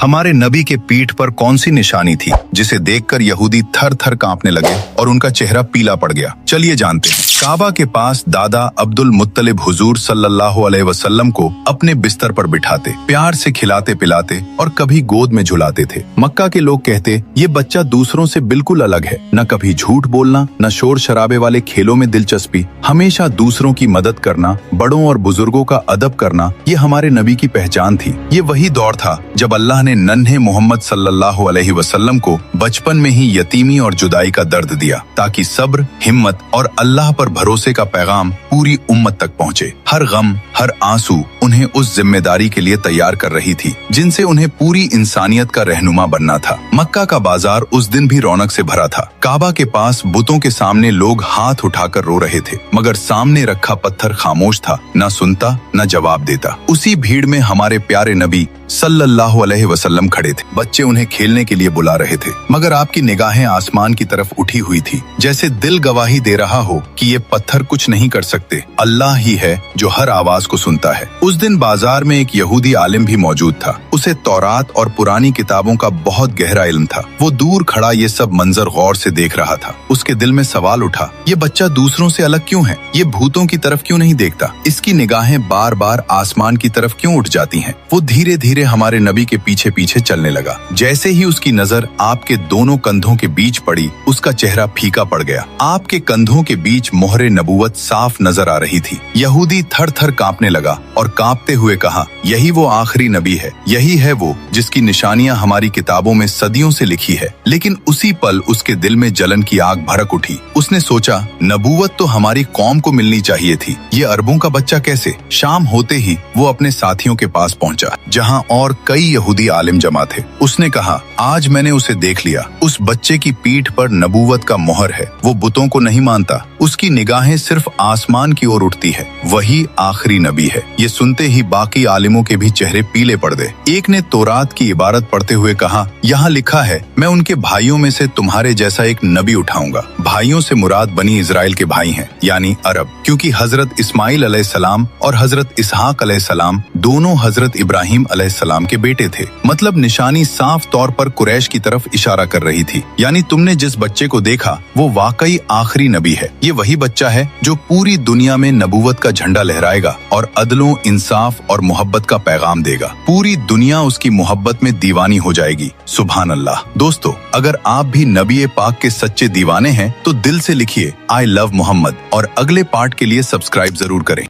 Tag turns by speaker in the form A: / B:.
A: हमारे नबी के पीठ पर कौन सी निशानी थी जिसे देखकर यहूदी थर थर कांपने लगे और उनका चेहरा पीला पड़ गया? चलिए जानते हैं। काबा के पास दादा अब्दुल मुत्तलिब हुजूर सल्लल्लाहु अलैहि वसल्लम को अपने बिस्तर पर बिठाते, प्यार से खिलाते पिलाते और कभी गोद में झुलाते थे। मक्का के लोग कहते, ये बच्चा दूसरों से बिल्कुल अलग है, न कभी झूठ बोलना, न शोर शराबे वाले खेलों में दिलचस्पी, हमेशा दूसरों की मदद करना, बड़ों और बुजुर्गों का अदब करना, ये हमारे नबी की पहचान थी। ये वही दौर था जब अल्लाह ने नन्हे मोहम्मद सल्लल्लाहु अलैहि वसल्लम को बचपन में ही यतीमी और जुदाई का दर्द दिया, ताकि सब्र, हिम्मत और अल्लाह पर भरोसे का पैगाम पूरी उम्मत तक पहुंचे। हर गम, हर आंसू उन्हें उस जिम्मेदारी के लिए तैयार कर रही थी जिनसे उन्हें पूरी इंसानियत का रहनुमा बनना था। मक्का का बाजार उस दिन भी रौनक से भरा था। काबा के पास बुतों के सामने लोग हाथ उठाकर रो रहे थे, मगर सामने रखा पत्थर खामोश था, न सुनता न जवाब देता। उसी भीड़ में हमारे प्यारे नबी सल्लल्लाहु अलैहि वसल्लम खड़े थे। बच्चे उन्हें खेलने के लिए बुला रहे थे, मगर आपकी निगाहें आसमान की तरफ उठी हुई थी, जैसे दिल गवाही दे रहा हो कि ये पत्थर कुछ नहीं कर सकते, अल्लाह ही है जो हर आवाज को सुनता है। उस दिन बाजार में एक यहूदी आलिम भी मौजूद था। उसे तौरात और पुरानी किताबों का बहुत गहरा इल्म था। वो दूर खड़ा ये सब मंजर गौर से देख रहा था। उसके दिल में सवाल उठा, ये बच्चा दूसरों से अलग क्यों है? ये भूतों की तरफ क्यों नहीं देखता? इसकी निगाहें बार बार आसमान की तरफ क्यों उठ जाती हैं? वो धीरे धीरे हमारे नबी के पीछे पीछे चलने लगा। जैसे ही उसकी नजर आपके दोनों कंधों के बीच पड़ी, उसका चेहरा फीका पड़ गया। आपके कंधों के बीच मोहरे नबूवत साफ नजर आ रही थी। यहूदी थर थर कांपने लगा और कांपते हुए कहा, यही वो आखिरी नबी है, यही है वो जिसकी निशानियां हमारी किताबों में सदियों से लिखी है। लेकिन उसी पल उसके दिल में जलन की आग भड़क उठी। उसने सोचा, नबूवत तो हमारी कौम को मिलनी चाहिए थी, ये अरबों का बच्चा कैसे? शाम होते ही वो अपने साथियों के पास पहुंचा, जहां और कई यहूदी आलिम जमा थे। उसने कहा, आज मैंने उसे देख लिया। उस बच्चे की पीठ पर नबूवत का मोहर है। वो बुतों को नहीं मानता, उसकी निगाहें सिर्फ आसमान की ओर उठती है। वही आखिरी नबी है। ये सुनते ही बाकी आलिमों के भी चेहरे पीले पड़ गए। एक ने तौरात की इबारत पढ़ते हुए कहा, यहाँ लिखा है, मैं उनके भाइयों में से तुम्हारे जैसा एक नबी उठाऊंगा। भाइयों से मुराद बनी इजराइल के भाई हैं, यानी अरब, क्योंकि हजरत इस्माइल अलैहिस्सलाम और हजरत इसहाक अलैहिस्सलाम दोनों हजरत इब्राहिम अलैहिस्सलाम के बेटे थे। मतलब निशानी साफ तौर पर कुरैश की तरफ इशारा कर रही थी, यानी तुमने जिस बच्चे को देखा वो वाकई आखिरी नबी है। ये वही बच्चा है जो पूरी दुनिया में नबूवत का झंडा लहराएगा और अदलों, इंसाफ और मोहब्बत का पैगाम देगा। पूरी दुनिया उसकी मोहब्बत में दीवानी हो जाएगी। सुभान अल्लाह। दोस्तों, अगर आप भी नबी पाक के सच्चे दीवाने हैं तो दिल से लिखिए, आई लव मोहम्मद, और अगले पार्ट के लिए सब्सक्राइब जरूर करें।